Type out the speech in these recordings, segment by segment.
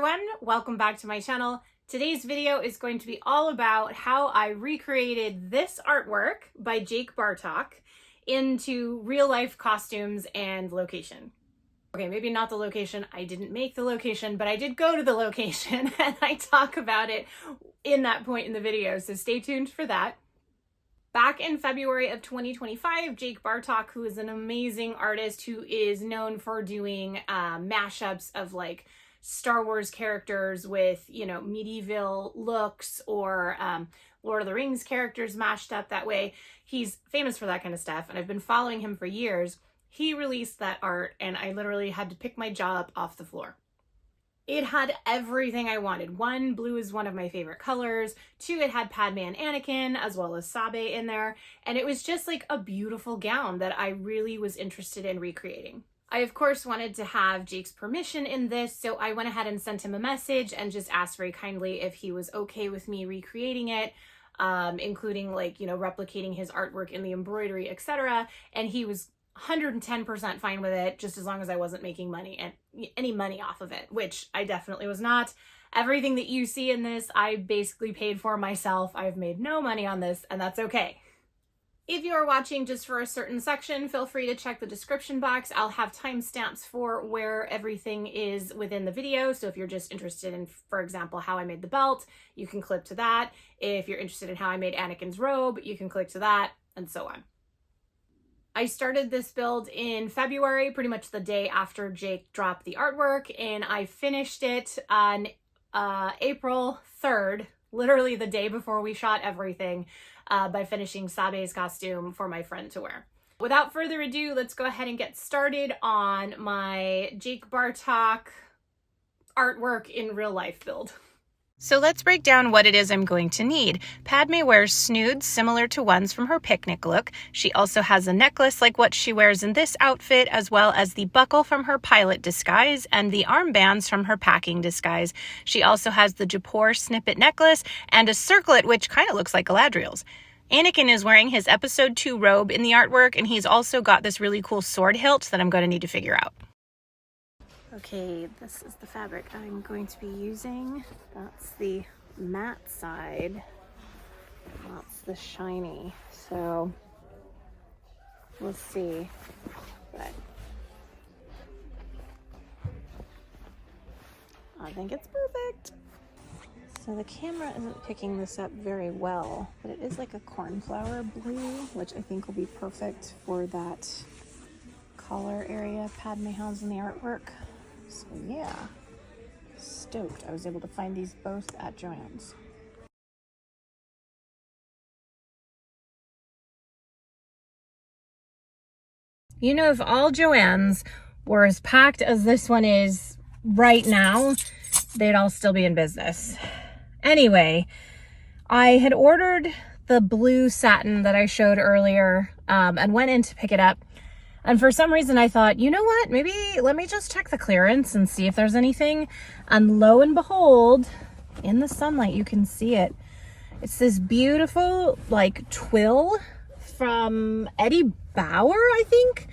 everyone, welcome back to my channel. Today's video is going to be all about how I recreated this artwork by Jake Bartok into real life costumes and location. Okay, maybe not the location, I didn't make the location, but I did go to the location and I talk about it in that point in the video, so stay tuned for that. Back in February of 2025, Jake Bartok, who is an amazing artist who is known for doing mashups of like Star Wars characters with, you know, medieval looks or Lord of the Rings characters mashed up that way. He's famous for that kind of stuff, and I've been following him for years. He released that art, and I literally had to pick my jaw up off the floor. It had everything I wanted. One, blue is one of my favorite colors. Two, it had Padme and Anakin as well as Sabé in there. And it was just like a beautiful gown that I really was interested in recreating. I, of course, wanted to have Jake's permission in this, so I went ahead and sent him a message and just asked very kindly if he was okay with me recreating it, including like, you know, replicating his artwork in the embroidery, etc. And he was 110% fine with it, just as long as I wasn't making money and any money off of it, which I definitely was not. Everything that you see in this, I basically paid for myself. I've made no money on this, and that's okay. If you are watching just for a certain section, feel free to check the description box. I'll have timestamps for where everything is within the video. So if you're just interested in, for example, how I made the belt, you can click to that. If you're interested in how I made Anakin's robe, you can click to that, and so on. I started this build in February, pretty much the day after Jake dropped the artwork, and I finished it on April 3rd, literally the day before we shot everything, by finishing Sabé's costume for my friend to wear. Without further ado, let's go ahead and get started on my Jake Bartok artwork in real life build. So let's break down what it is I'm going to need. Padme wears snoods similar to ones from her picnic look. She also has a necklace like what she wears in this outfit, as well as the buckle from her pilot disguise and the armbands from her packing disguise. She also has the Japor snippet necklace and a circlet, which kind of looks like Galadriel's. Anakin is wearing his episode 2 robe in the artwork, and he's also got this really cool sword hilt that I'm going to need to figure out. Okay, this is the fabric I'm going to be using. That's the matte side. That's the shiny. So we'll see. But I think it's perfect. So the camera isn't picking this up very well, but it is like a cornflower blue, which I think will be perfect for that collar area Padme has in the artwork. So yeah, stoked. I was able to find these both at Joann's. You know, if all Joann's were as packed as this one is right now, they'd all still be in business. Anyway, I had ordered the blue satin that I showed earlier and went in to pick it up. And for some reason I thought, you know what, maybe let me just check the clearance and see if there's anything. And lo and behold, in the sunlight, you can see it. It's this beautiful like twill from Eddie Bauer, I think.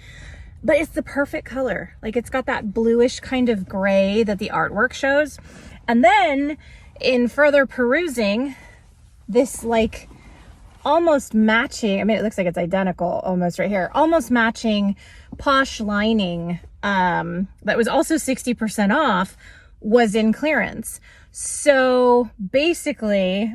But it's the perfect color. Like, it's got that bluish kind of gray that the artwork shows. And then in further perusing, this like almost matching, I mean, it looks like it's identical almost right here, almost matching Posh lining that was also 60% off was in clearance. So basically,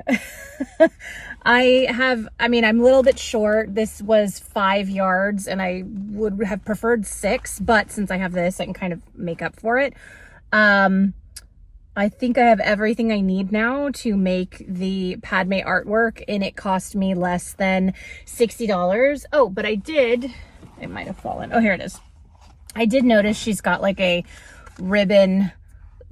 I'm a little bit short. This was 5 yards and I would have preferred 6, but since I have this, I can kind of make up for it. I think I have everything I need now to make the Padme artwork, and it cost me less than $60. Oh, but I did, it might have fallen. Oh, here it is. I did notice she's got like a ribbon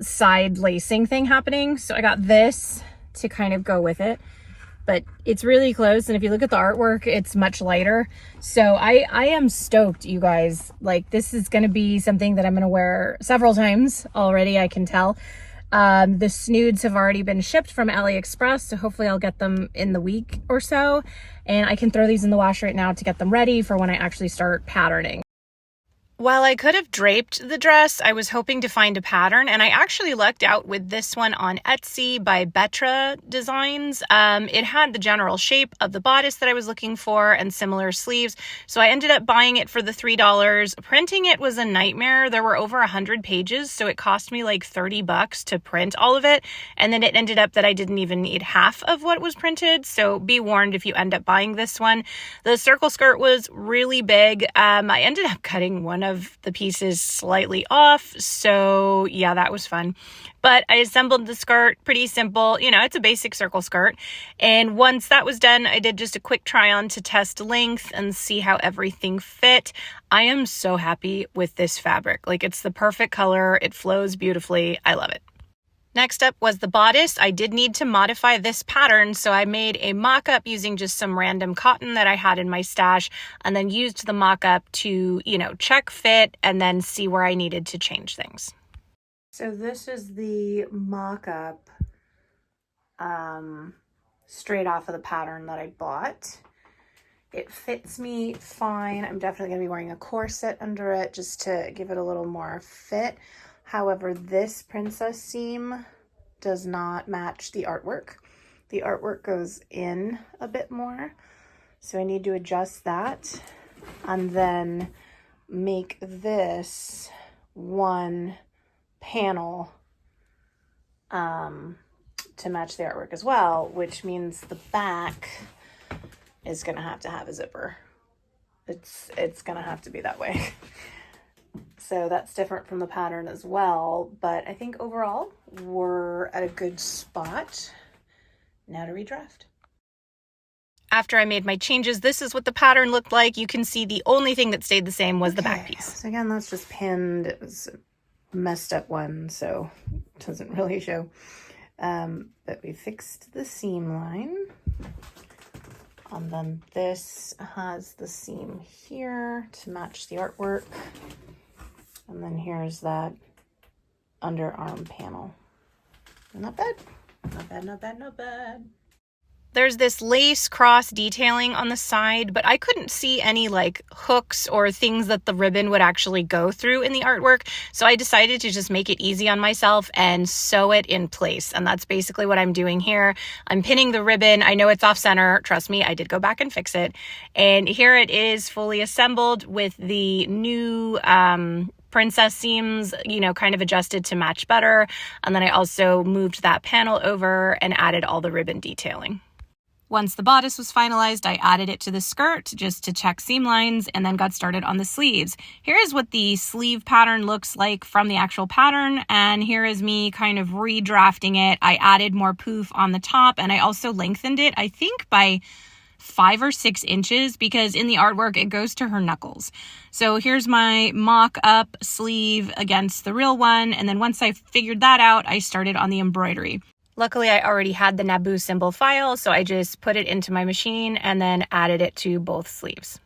side lacing thing happening. So I got this to kind of go with it, but it's really close. And if you look at the artwork, it's much lighter. So I am stoked, you guys. Like, this is going to be something that I'm going to wear several times already, I can tell. The snoods have already been shipped from AliExpress, so hopefully I'll get them in the week or so, and I can throw these in the wash right now to get them ready for when I actually start patterning. While I could have draped the dress, I was hoping to find a pattern, and I actually lucked out with this one on Etsy by Betra Designs. It had the general shape of the bodice that I was looking for and similar sleeves, so I ended up buying it for the $3. Printing it was a nightmare. There were over 100 pages, so it cost me like $30 to print all of it, and then it ended up that I didn't even need half of what was printed, so be warned if you end up buying this one. The circle skirt was really big. I ended up cutting one of the pieces slightly off, so yeah, that was fun. But I assembled the skirt, pretty simple, it's a basic circle skirt, and once that was done, I did just a quick try on to test length and see how everything fit. I am so happy with this fabric. Like, it's the perfect color, it flows beautifully, I love it. Next up was the bodice. I did need to modify this pattern, so I made a mock-up using just some random cotton that I had in my stash, and then used the mock-up to, check fit and then see where I needed to change things. So this is the mock-up straight off of the pattern that I bought. It fits me fine. I'm definitely going to be wearing a corset under it just to give it a little more fit. However, this princess seam does not match the artwork. The artwork goes in a bit more, so I need to adjust that and then make this one panel to match the artwork as well, which means the back is going to have a zipper. It's going to have to be that way. So that's different from the pattern as well, but I think overall we're at a good spot. Now to redraft. After I made my changes, this is what the pattern looked like. You can see the only thing that stayed the same was the back piece. So again, that's just pinned. It was a messed up one, so it doesn't really show. But we fixed the seam line. And then this has the seam here to match the artwork. And then here's that underarm panel. Not bad. Not bad, not bad, not bad. There's this lace cross detailing on the side, but I couldn't see any like hooks or things that the ribbon would actually go through in the artwork. So I decided to just make it easy on myself and sew it in place. And that's basically what I'm doing here. I'm pinning the ribbon. I know it's off center. Trust me, I did go back and fix it. And here it is fully assembled with the new princess seams, kind of adjusted to match better. And then I also moved that panel over and added all the ribbon detailing. Once the bodice was finalized, I added it to the skirt just to check seam lines and then got started on the sleeves. Here is what the sleeve pattern looks like from the actual pattern, and here is me kind of redrafting it. I added more poof on the top, and I also lengthened it, I think by 5 or 6 inches, because in the artwork it goes to her knuckles. So here's my mock-up sleeve against the real one, and then once I figured that out, I started on the embroidery. Luckily, I already had the Naboo symbol file, so I just put it into my machine and then added it to both sleeves.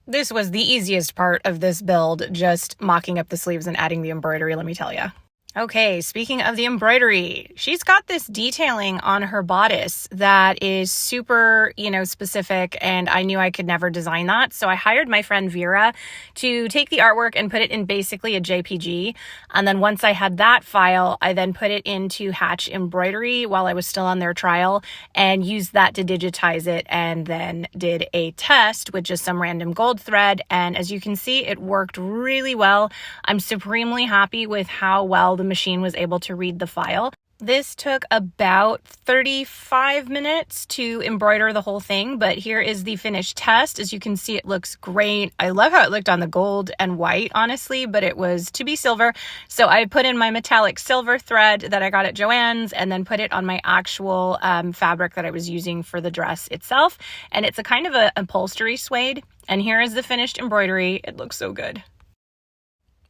This was the easiest part of this build, just mocking up the sleeves and adding the embroidery, let me tell you. Okay, speaking of the embroidery, she's got this detailing on her bodice that is super, specific, and I knew I could never design that. So I hired my friend Vera to take the artwork and put it in basically a JPG. And then once I had that file, I then put it into Hatch Embroidery while I was still on their trial and used that to digitize it, and then did a test with just some random gold thread. And as you can see, it worked really well. I'm supremely happy with how well the machine was able to read the file. This took about 35 minutes to embroider the whole thing, but here is the finished test. As you can see, it looks great. I love how it looked on the gold and white, honestly, but it was to be silver. So I put in my metallic silver thread that I got at Joann's and then put it on my actual fabric that I was using for the dress itself. And it's a kind of a upholstery suede. And here is the finished embroidery. It looks so good.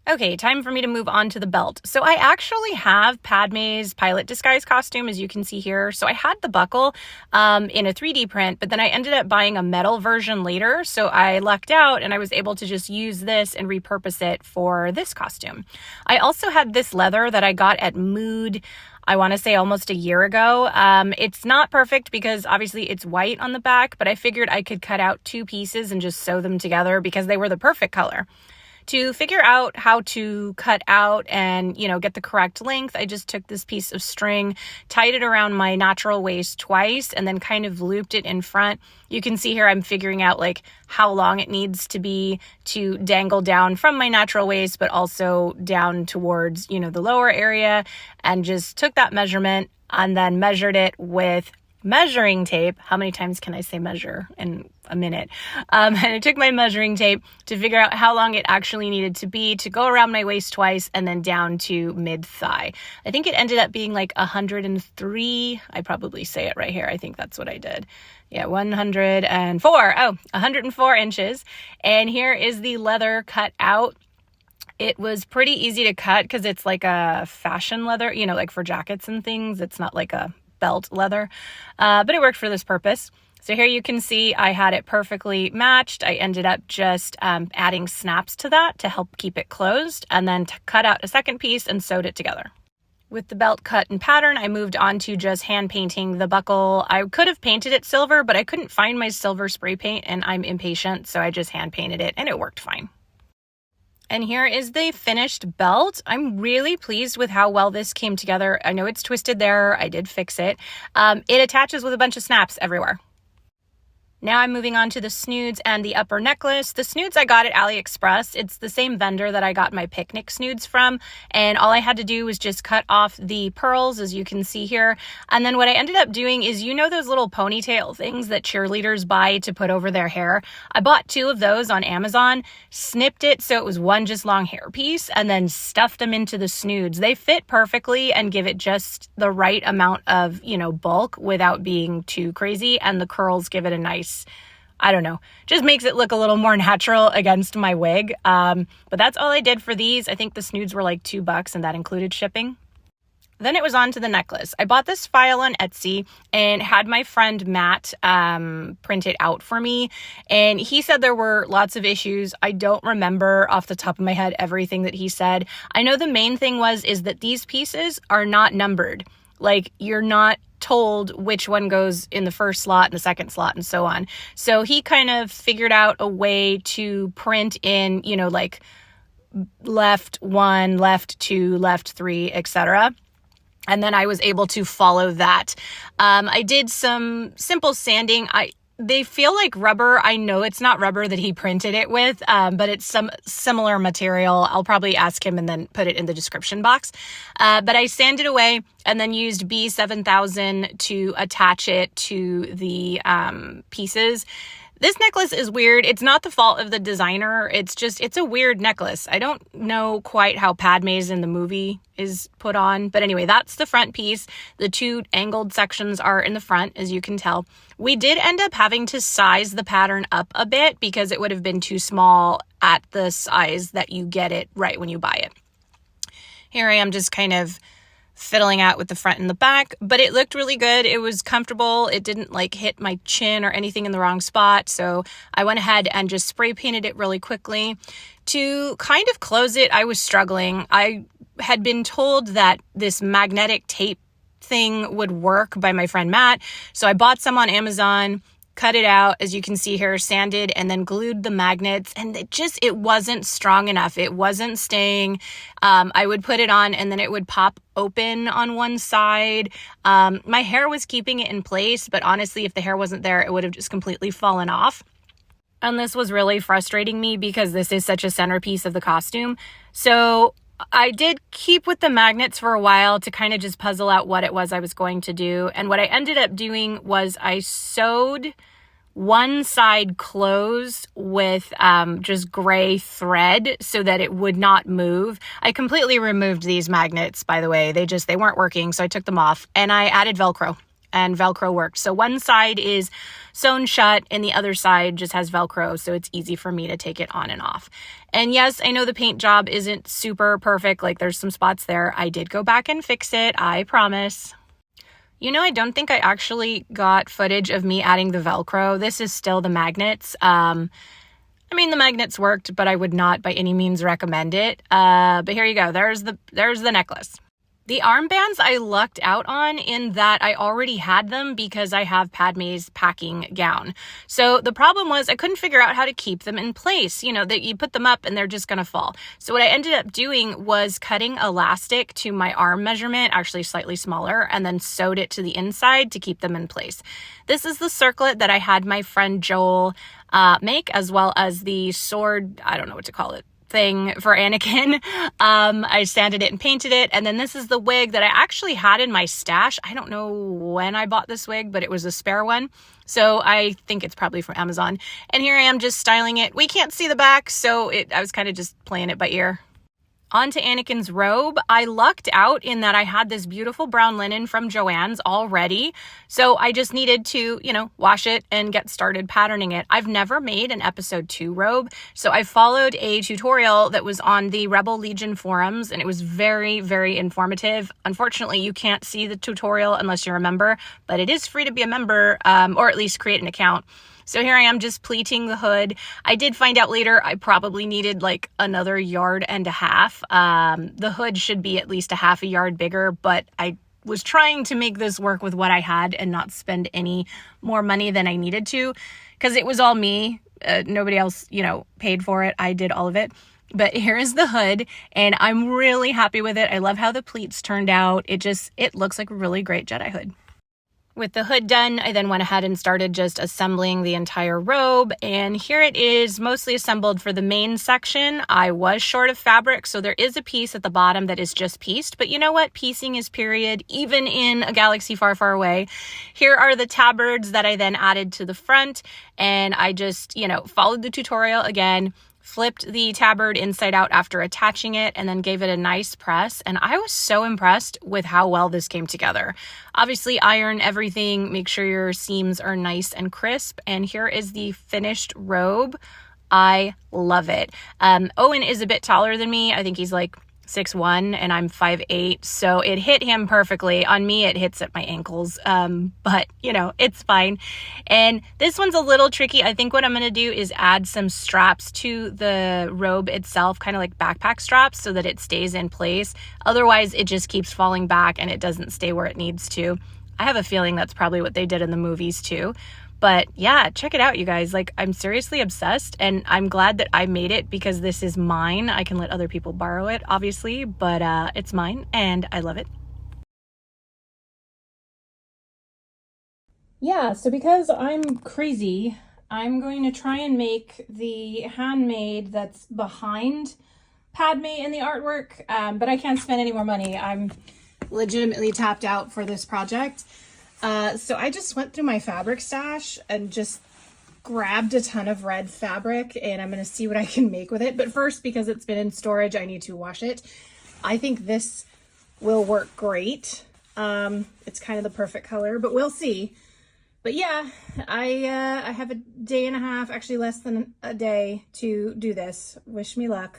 Okay, time for me to move on to the belt. So I actually have Padme's pilot disguise costume, as you can see here. So I had the buckle in a 3D print, but then I ended up buying a metal version later. So I lucked out and I was able to just use this and repurpose it for this costume. I also had this leather that I got at Mood, I want to say almost a year ago. It's not perfect because obviously it's white on the back, but I figured I could cut out 2 pieces and just sew them together because they were the perfect color. To figure out how to cut out and, get the correct length, I just took this piece of string, tied it around my natural waist twice, and then kind of looped it in front. You can see here I'm figuring out like how long it needs to be to dangle down from my natural waist, but also down towards, the lower area, and just took that measurement and then measured it with measuring tape. How many times can I say measure in a minute? And I took my measuring tape to figure out how long it actually needed to be to go around my waist twice and then down to mid-thigh. I think it ended up being like 103. I probably say it right here. I think that's what I did. Yeah, 104. Oh, 104 inches. And here is the leather cut out. It was pretty easy to cut because it's like a fashion leather, like for jackets and things. It's not like a belt leather, but it worked for this purpose. So here you can see I had it perfectly matched. I ended up just adding snaps to that to help keep it closed, and then cut out a second piece and sewed it together. With the belt cut and pattern, I moved on to just hand painting the buckle. I could have painted it silver, but I couldn't find my silver spray paint and I'm impatient, so I just hand painted it and it worked fine. And here is the finished belt. I'm really pleased with how well this came together. I know it's twisted there. I did fix it. It attaches with a bunch of snaps everywhere. Now I'm moving on to the snoods and the upper necklace. The snoods I got at AliExpress. It's the same vendor that I got my picnic snoods from. And all I had to do was just cut off the pearls, as you can see here. And then what I ended up doing is, those little ponytail things that cheerleaders buy to put over their hair? I bought 2 of those on Amazon, snipped it so it was one just long hair piece, and then stuffed them into the snoods. They fit perfectly and give it just the right amount of, bulk without being too crazy. And the curls give it a nice, just makes it look a little more natural against my wig. But that's all I did for these. I think the snoods were like $2 and that included shipping. Then it was on to the necklace. I bought this file on Etsy and had my friend Matt print it out for me. And he said there were lots of issues. I don't remember off the top of my head everything that he said. I know the main thing is that these pieces are not numbered. Like, you're not told which one goes in the first slot and the second slot and so on. So he kind of figured out a way to print in, like left 1, left 2, left 3, etc. And then I was able to follow that. I did some simple sanding. They feel like rubber. I know it's not rubber that he printed it with, but it's some similar material. I'll probably ask him and then put it in the description box. But I sanded away and then used B7000 to attach it to the pieces. This necklace is weird. It's not the fault of the designer. It's a weird necklace. I don't know quite how Padme's in the movie is put on. But anyway, that's the front piece. The 2 angled sections are in the front, as you can tell. We did end up having to size the pattern up a bit because it would have been too small at the size that you get it right when you buy it. Here I am just kind of fiddling out with the front and the back, but it looked really good. It was comfortable. It didn't hit my chin or anything in the wrong spot. So I went ahead and just spray painted it really quickly. To kind of close it, I was struggling. I had been told that this magnetic tape thing would work by my friend Matt. So I bought some on Amazon, cut it out, as you can see here, sanded, and then glued the magnets, and it wasn't strong enough. It wasn't staying. I would put it on and then it would pop open on one side. My hair was keeping it in place, but honestly, if the hair wasn't there, it would have just completely fallen off. And this was really frustrating me because this is such a centerpiece of the costume. So I did keep with the magnets for a while to kind of just puzzle out what it was I was going to do. And what I ended up doing was I sewed one side closed with just gray thread so that it would not move. I completely removed these magnets, by the way. They weren't working, so I took them off. And I added Velcro, and Velcro worked. So one side is sewn shut and the other side just has Velcro, so it's easy for me to take it on and off. And yes, I know the paint job isn't super perfect. There's some spots there. I did go back and fix it, I promise. I don't think I actually got footage of me adding the Velcro. This is still the magnets. The magnets worked, but I would not by any means recommend it. But here you go. There's the necklace. The armbands I lucked out on in that I already had them because I have Padme's packing gown. So the problem was I couldn't figure out how to keep them in place. You know, that you put them up and they're just going to fall. So what I ended up doing was cutting elastic to my arm measurement, actually slightly smaller, and then sewed it to the inside to keep them in place. This is the circlet that I had my friend Joel make, as well as the sword, I don't know what to call it, thing for Anakin. I sanded it and painted it. And then this is the wig that I actually had in my stash. I don't know when I bought this wig, but it was a spare one. So I think it's probably from Amazon. And here I am just styling it. We can't see the back, so I was kind of just playing it by ear. On to Anakin's robe. I lucked out in that I had this beautiful brown linen from Joann's already. So I just needed to, wash it and get started patterning it. I've never made an episode 2 robe. So I followed a tutorial that was on the Rebel Legion forums, and it was very, very informative. Unfortunately, you can't see the tutorial unless you're a member, but it is free to be a member, or at least create an account. So here I am just pleating the hood. I did find out later I probably needed like another 1.5 yards. The hood should be at least a 1/2 yard bigger, but I was trying to make this work with what I had and not spend any more money than I needed to, because it was all me. Nobody else, paid for it. I did all of it. But here is the hood, and I'm really happy with it. I love how the pleats turned out. It looks like a really great Jedi hood. With the hood done, I then went ahead and started just assembling the entire robe, and here it is mostly assembled for the main section. I was short of fabric, so there is a piece at the bottom that is just pieced, but you know what? Piecing is period, even in a galaxy far, far away. Here are the tabards that I then added to the front, and I just, followed the tutorial again, flipped the tabard inside out after attaching it, and then gave it a nice press. And I was so impressed with how well this came together. Obviously, iron everything, make sure your seams are nice and crisp. And here is the finished robe. I love it. Owen is a bit taller than me. I think he's like 6'1" and I'm 5'8", so it hit him perfectly. On me, it hits at my ankles, but it's fine. And this one's a little tricky. I think what I'm gonna do is add some straps to the robe itself, kind of like backpack straps, so that it stays in place. Otherwise, it just keeps falling back and it doesn't stay where it needs to. I have a feeling that's probably what they did in the movies too. But yeah, check it out, you guys. Like, I'm seriously obsessed, and I'm glad that I made it because this is mine. I can let other people borrow it, obviously, but it's mine, and I love it. Yeah, so because I'm crazy, I'm going to try and make the handmade that's behind Padme in the artwork, but I can't spend any more money. I'm legitimately tapped out for this project. So I just went through my fabric stash and just grabbed a ton of red fabric, and I'm going to see what I can make with it. But first, because it's been in storage, I need to wash it. I think this will work great. It's kind of the perfect color, but we'll see. But yeah, I have a 1.5 days, actually less than a day to do this. Wish me luck.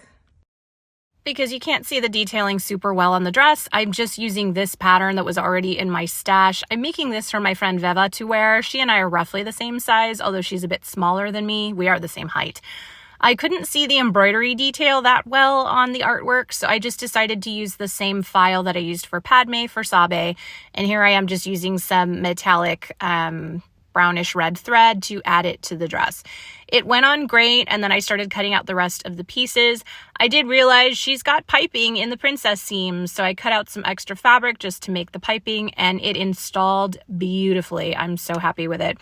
Because you can't see the detailing super well on the dress, I'm just using this pattern that was already in my stash. I'm making this for my friend Veva to wear. She and I are roughly the same size, although she's a bit smaller than me. We are the same height. I couldn't see the embroidery detail that well on the artwork, so I just decided to use the same file that I used for Padme for Sabé. And here I am just using some metallic brownish red thread to add it to the dress. It went on great, and then I started cutting out the rest of the pieces. I did realize she's got piping in the princess seams, so I cut out some extra fabric just to make the piping, and it installed beautifully. I'm so happy with it.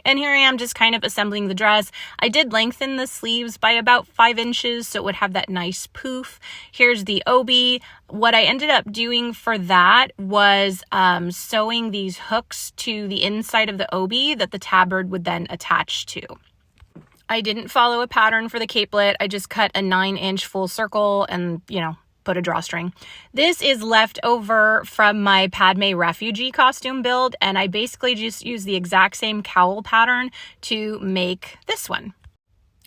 And here I am just kind of assembling the dress. I did lengthen the sleeves by about 5 inches so it would have that nice poof. Here's the obi. What I ended up doing for that was sewing these hooks to the inside of the obi that the tabard would then attach to. I didn't follow a pattern for the capelet. I just cut a 9-inch full circle and, put a drawstring. This is left over from my Padme refugee costume build, and I basically just used the exact same cowl pattern to make this one.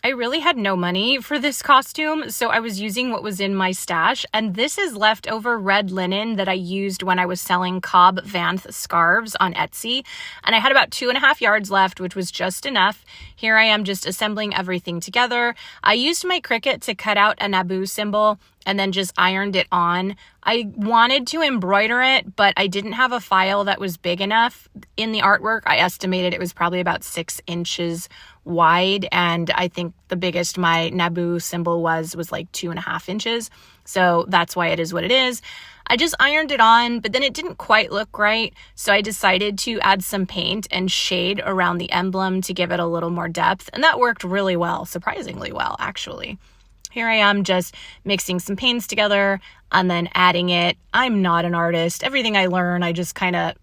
I really had no money for this costume, so I was using what was in my stash, and this is leftover red linen that I used when I was selling Cobb Vanth scarves on Etsy, and I had about 2.5 yards left, which was just enough. Here I am just assembling everything together. I used my Cricut to cut out a Naboo symbol and then just ironed it on. I wanted to embroider it, but I didn't have a file that was big enough. In the artwork, I estimated it was probably about 6 inches wide, and I think the biggest my Naboo symbol was like 2.5 inches. So that's why it is what it is. I just ironed it on, but then it didn't quite look right. So I decided to add some paint and shade around the emblem to give it a little more depth. And that worked really well, surprisingly well, actually. Here I am just mixing some paints together and then adding it. I'm not an artist. Everything I learn, I just kind of,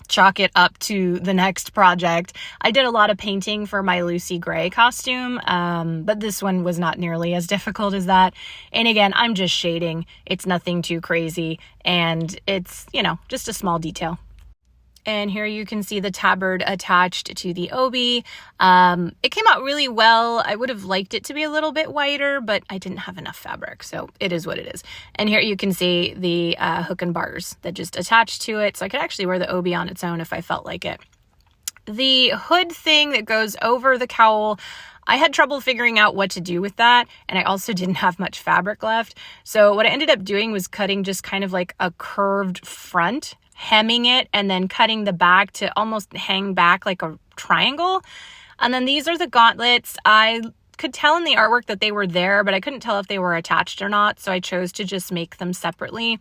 chalk it up to the next project. I did a lot of painting for my Lucy Gray costume, but this one was not nearly as difficult as that. And again, I'm just shading. It's nothing too crazy, and it's, just a small detail. And here you can see the tabard attached to the obi. It came out really well. I would have liked it to be a little bit wider, but I didn't have enough fabric, so it is what it is. And here you can see the hook and bars that just attach to it, so I could actually wear the obi on its own if I felt like it. The hood thing that goes over the cowl, I had trouble figuring out what to do with that, and I also didn't have much fabric left. So what I ended up doing was cutting just kind of like a curved front, hemming it, and then cutting the back to almost hang back like a triangle. And then these are the gauntlets. I could tell in the artwork that they were there, but I couldn't tell if they were attached or not, so I chose to just make them separately.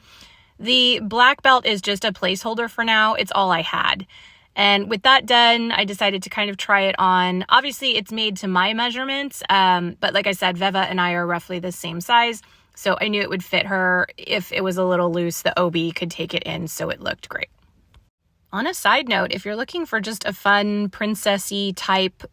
The black belt is just a placeholder for now. It's all I had. And with that done, I decided to kind of try it on. Obviously, it's made to my measurements, but like I said, Veva and I are roughly the same size, so I knew it would fit her. If it was a little loose, the obi could take it in, so it looked great. On a side note, if you're looking for just a fun princessy type,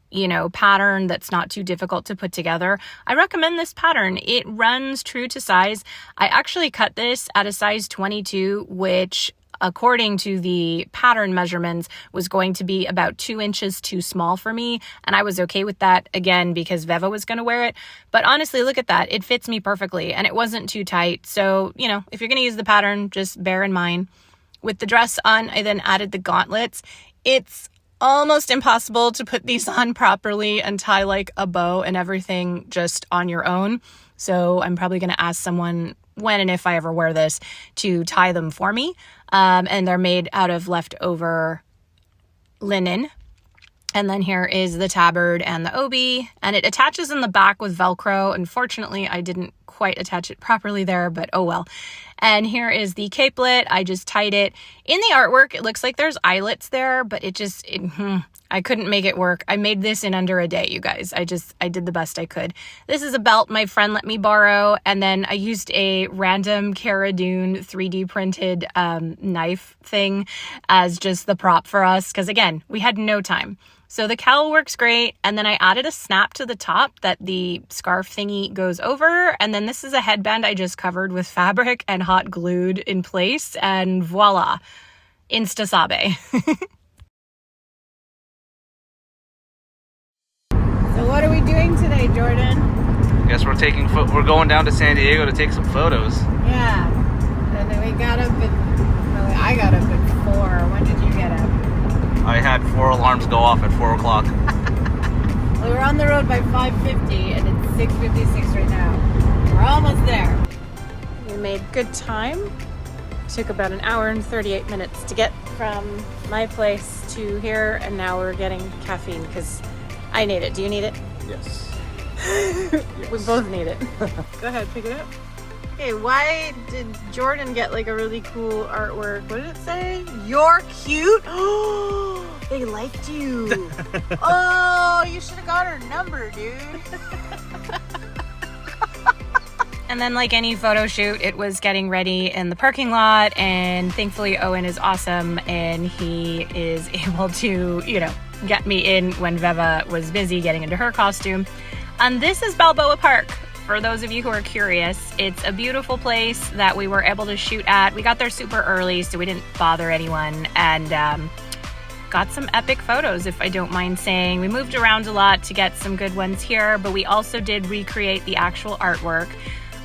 pattern that's not too difficult to put together, I recommend this pattern. It runs true to size. I actually cut this at a size 22, which according to the pattern measurements was going to be about 2 inches too small for me. And I was okay with that, again, because Veva was going to wear it. But honestly, look at that. It fits me perfectly and it wasn't too tight. So, if you're going to use the pattern, just bear in mind. With the dress on, I then added the gauntlets. It's almost impossible to put these on properly and tie like a bow and everything just on your own. So I'm probably going to ask someone when and if I ever wear this to tie them for me. And they're made out of leftover linen. And then here is the tabard and the obi, and it attaches in the back with Velcro. Unfortunately, I didn't quite attach it properly there, but oh well. And here is the capelet. I just tied it. In the artwork, it looks like there's eyelets there, but I couldn't make it work. I made this in under a day, you guys. I did the best I could. This is a belt my friend let me borrow, and then I used a random Cara Dune 3D printed knife thing as just the prop for us, because again, we had no time. So the cowl works great, and then I added a snap to the top that the scarf thingy goes over, and then this is a headband I just covered with fabric and hot glued in place, and voila, Insta Sabé. So what are we doing today, Jordan? Guess we're going down to San Diego to take some photos. Yeah, and then we got up I got up at 4. When did you get up? I had 4 alarms go off at 4 o'clock. Well, we're on the road by 5:50 and it's 6:56 right now. We're almost there. We made good time. It took about 1 hour and 38 minutes to get from my place to here, and now we're getting caffeine because I need it. Do you need it? Yes. Yes. We both need it. Go ahead, pick it up. Okay, why did Jordan get like a really cool artwork? What did it say? You're cute. Oh, they liked you. Oh, you should have got her number, dude. And then like any photo shoot, it was getting ready in the parking lot, and thankfully Owen is awesome and he is able to, get me in when Veva was busy getting into her costume. And this is Balboa Park. For those of you who are curious, it's a beautiful place that we were able to shoot at. We got there super early, so we didn't bother anyone. And got some epic photos, if I don't mind saying. We moved around a lot to get some good ones here, but we also did recreate the actual artwork.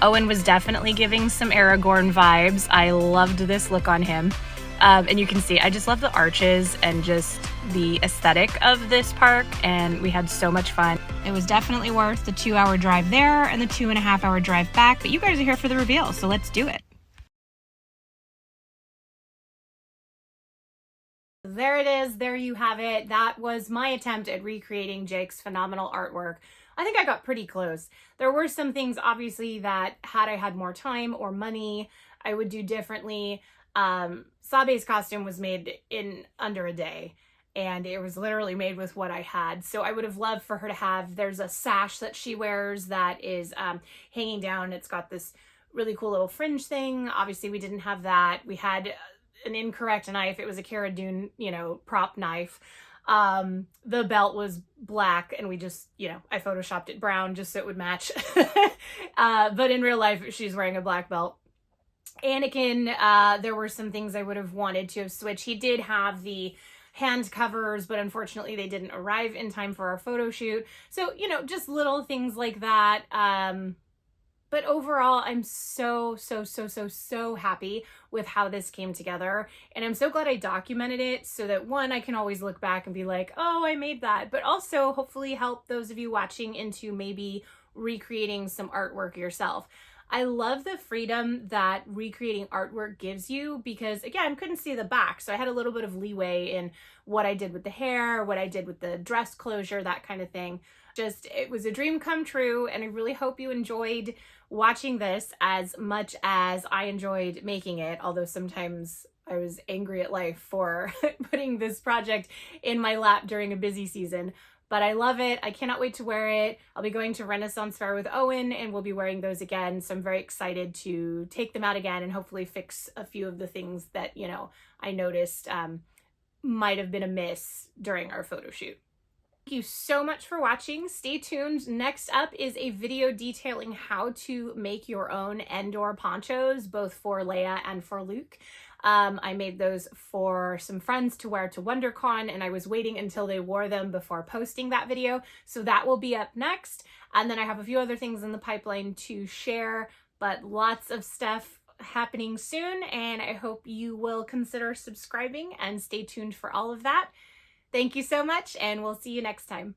Owen was definitely giving some Aragorn vibes. I loved this look on him. And you can see, I just love the arches and just the aesthetic of this park, and we had so much fun. It was definitely worth the 2-hour drive there and the 2.5-hour drive back, but you guys are here for the reveal, so let's do it. There it is. There you have it. That was my attempt at recreating Jake's phenomenal artwork. I think I got pretty close. There were some things, obviously, that had I had more time or money, I would do differently. Sabé's costume was made in under a day, and it was literally made with what I had. So I would have loved for her to have, there's a sash that she wears that is hanging down. It's got this really cool little fringe thing. Obviously, we didn't have that. We had an incorrect knife. It was a Cara Dune, prop knife. The belt was black, and we just, I photoshopped it brown just so it would match. But in real life, she's wearing a black belt. Anakin, there were some things I would have wanted to have switched. He did have the hand covers, but unfortunately they didn't arrive in time for our photo shoot. So, just little things like that. But overall, I'm so happy with how this came together. And I'm so glad I documented it so that, one, I can always look back and be like, oh, I made that. But also hopefully help those of you watching into maybe recreating some artwork yourself. I love the freedom that recreating artwork gives you because, again, couldn't see the back. So I had a little bit of leeway in what I did with the hair, what I did with the dress closure, that kind of thing. It was a dream come true, and I really hope you enjoyed watching this as much as I enjoyed making it, although sometimes I was angry at life for putting this project in my lap during a busy season. But I love it. I cannot wait to wear it. I'll be going to Renaissance Fair with Owen, and we'll be wearing those again. So I'm very excited to take them out again and hopefully fix a few of the things that, I noticed might have been amiss during our photo shoot. Thank you so much for watching. Stay tuned. Next up is a video detailing how to make your own Endor ponchos, both for Leia and for Luke. I made those for some friends to wear to WonderCon, and I was waiting until they wore them before posting that video. So that will be up next. And then I have a few other things in the pipeline to share, but lots of stuff happening soon. And I hope you will consider subscribing and stay tuned for all of that. Thank you so much, and we'll see you next time.